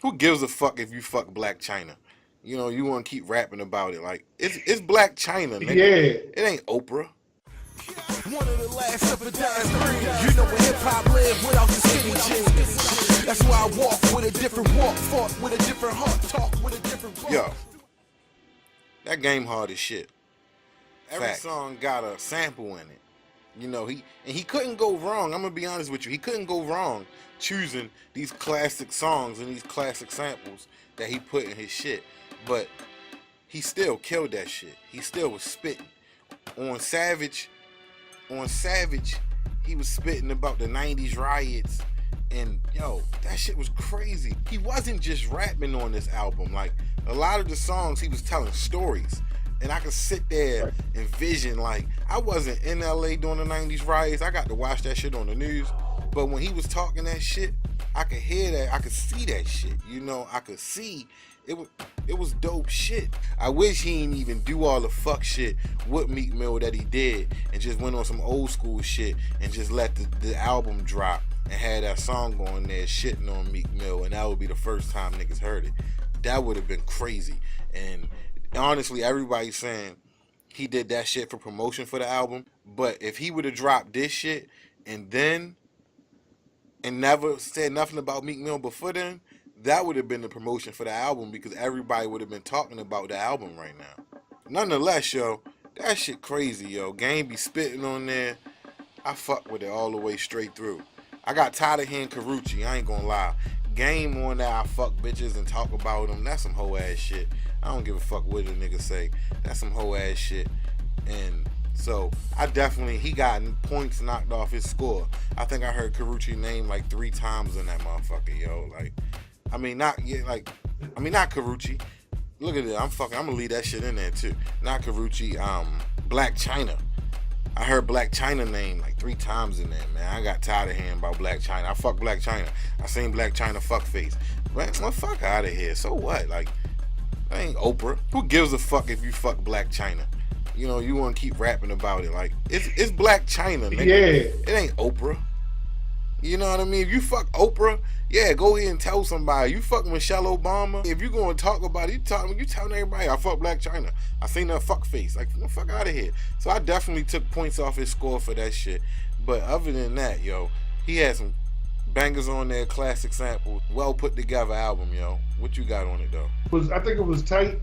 Who gives a fuck if you fuck Black China? You know, you want to keep rapping about it. Like, it's Black China, nigga. Yeah. It ain't Oprah. One of the last of a dying breed. You know where hip hop live without the skinny jeans. That's why I walk with a different walk, fought with a different heart, talk with a different walk. Yo, that game hard as shit. Every song got a sample in it. You know, he couldn't go wrong. I'm gonna be honest with you. He couldn't go wrong choosing these classic songs and these classic samples that he put in his shit. But he still killed that shit. He still was spitting. On Savage, he was spitting about the 90s riots. And yo, that shit was crazy. He wasn't just rapping on this album. Like, a lot of the songs, he was telling stories. And I could sit there and vision, like, I wasn't in LA during the 90s riots. I got to watch that shit on the news. But when he was talking that shit, I could hear that. I could see that shit. You know, I could see it was dope shit. I wish he didn't even do all the fuck shit with Meek Mill that he did and just went on some old school shit and just let the album drop and had that song going there shitting on Meek Mill, and that would be the first time niggas heard it. That would have been crazy. And honestly, everybody's saying he did that shit for promotion for the album. But if he would have dropped this shit and never said nothing about Meek Mill before then, that would have been the promotion for the album because everybody would have been talking about the album right now. Nonetheless, yo, that shit crazy, yo. Game be spitting on there. I fuck with it all the way straight through. I got tired of hearing Karuchi, I ain't gonna lie. Game on that I fuck bitches and talk about them, that's some hoe ass shit. I don't give a fuck what a nigga say. That's some hoe ass shit. And so he got points knocked off his score. I think I heard Karuchi name like 3 times in that motherfucker, yo. Like, not Karuchi. Look at it. I'm gonna leave that shit in there too. Not Karuchi, Black China. I heard Black China name like 3 times in there, man. I got tired of hearing about Black China. I fuck Black China. I seen Black China fuck face. Man, fuck out of here. So what? Like, that ain't Oprah. Who gives a fuck if you fuck Black China? You know, you want to keep rapping about it. Like, it's Black China, nigga. Yeah. It ain't Oprah. You know what I mean? If you fuck Oprah, yeah, go ahead and tell somebody. You fuck Michelle Obama. If you going to talk about it, you telling everybody, I fuck Black China. I seen that fuck face. Like, the fuck out of here. So I definitely took points off his score for that shit. But other than that, yo, he had some bangers on there, classic samples, well put together album, yo. What you got on it though? I think it was tight.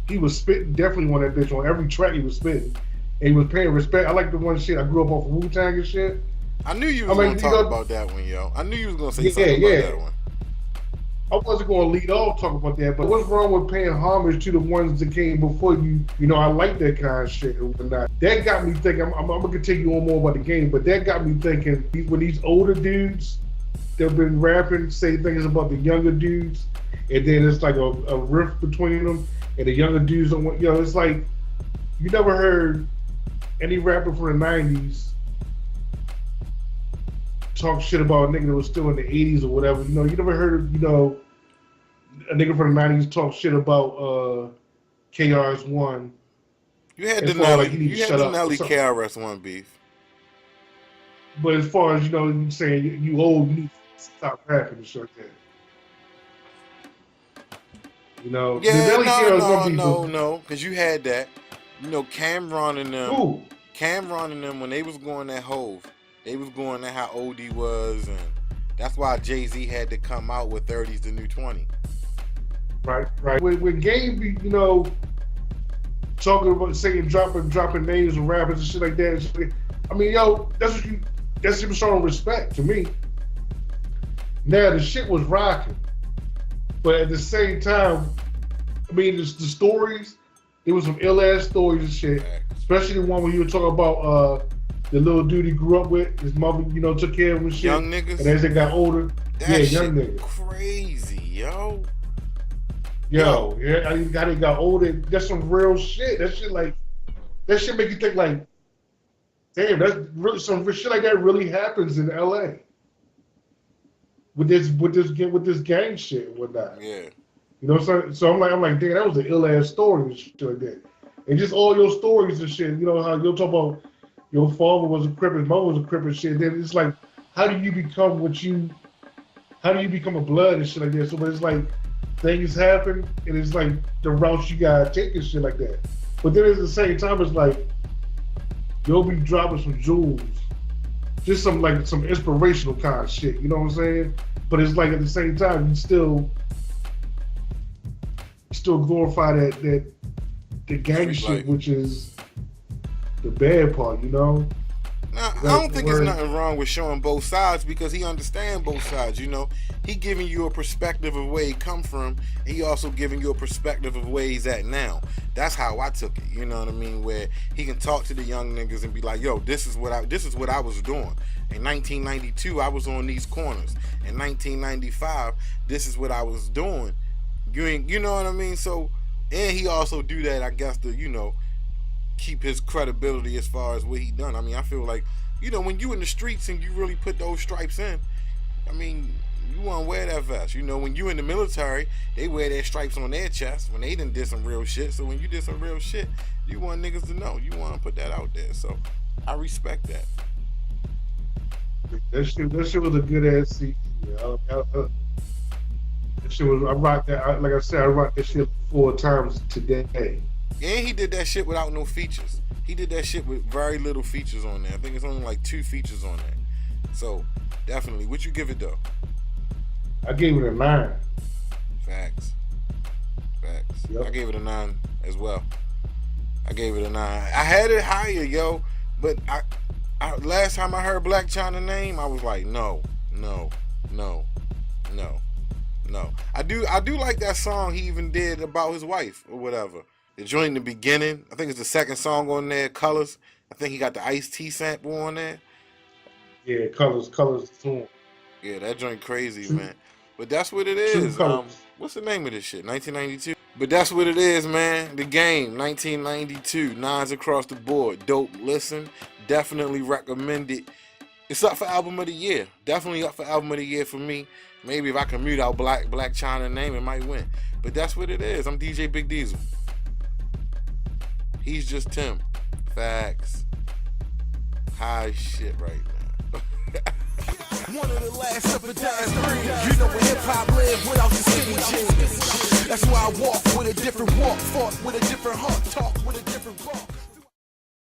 He was spitting definitely on that bitch on every track. He was spitting, and he was paying respect. I like the one shit. I grew up off of Wu-Tang and shit. I knew you was gonna talk about that one, yo. I knew you was gonna say something about that one. I wasn't gonna lead off talking about that, but what's wrong with paying homage to the ones that came before you? You know, I like that kind of shit and whatnot. That got me thinking. I'm gonna continue on more about the game, but that got me thinking when these older dudes that've been rapping say things about the younger dudes, and then it's like a rift between them, and the younger dudes don't want. You know, it's like you never heard any rapper from the '90s talk shit about a nigga that was still in the 80s or whatever. You know, you never heard, you know, a nigga from the 90s talk shit about KRS-One. You had the Nelly, KRS-One beef. But as far as, you know, you saying you old, you need to stop rapping and shit like that. You know, yeah, no, because you had that. You know, Cameron and them, when they was going that Hove, they was going at how old he was, and that's why Jay-Z had to come out with 30's the new 20. Right. When Game be, you know, talking about saying dropping names of rappers and shit like that. I mean, yo, that's him showing respect to me. Now the shit was rocking, but at the same time, I mean, the stories, there was some ill ass stories and shit, especially the one where you were talking about the little dude he grew up with, his mother, you know, took care of him and shit. Young niggas. And as they got older, young niggas. Crazy, yo. Yeah, I got older. That's some real shit. That shit make you think like, damn, that's really some shit like that really happens in LA. With this gang shit and whatnot. Yeah. You know what I'm saying? So I'm like, damn, that was an ill ass story and shit like that. And just all your stories and shit, you know how you'll talk about your father was a Crip, his mother was a Crip and shit. Then it's like, how do you become what you how do you become a blood and shit like that? So, but it's like things happen, and it's like the routes you gotta take and shit like that. But then at the same time, it's like you'll be dropping some jewels, just some inspirational kind of shit. You know what I'm saying? But it's like at the same time, you still glorify the gang shit, which is the bad part. You know. Now, I don't think there's nothing wrong with showing both sides because he understands both sides, you know. He giving you a perspective of where he come from. He also giving you a perspective of where he's at now. That's how I took it, you know what I mean? Where he can talk to the young niggas and be like, yo, this is what I was doing. In 1992, I was on these corners. In 1995, this is what I was doing. You know what I mean? So, and he also do that, I guess, to, you know, keep his credibility as far as what he done. I mean, I feel like, you know, when you in the streets and you really put those stripes in, I mean, you want to wear that vest. You know, when you in the military, they wear their stripes on their chest when they done did some real shit. So when you did some real shit, you want niggas to know. You want to put that out there. So I respect that. That shit was a good ass seat. Yeah, that shit was. I rocked that. Like I said, I rocked that shit 4 times today. And he did that shit without no features. He did that shit with very little features on there. I think it's only like 2 features on there. So, definitely. What you give it, though? I gave it a 9. Facts. Yep. I gave it a 9 as well. I gave it a 9. I had it higher, yo. But I last time I heard Blac Chyna name, I was like, no. I do like that song he even did about his wife or whatever. The joint in the beginning, I think it's the second song on there, Colors. I think he got the Ice-T sample on there. Yeah, Colors too. Yeah, that joint crazy, man. But that's what it is. What's the name of this shit? 1992. But that's what it is, man. The Game, 1992. 9s across the board. Dope listen. Definitely recommend it. It's up for album of the year. Definitely up for album of the year for me. Maybe if I can mute out Blac Chyna name, it might win. But that's what it is. I'm DJ Big Diesel. He's just Tim. Facts. High shit right now. One of the last of a dying breed. You know where hip-hop live without the skinny jeans. That's why I walk with a different walk, fought with a different heart, talk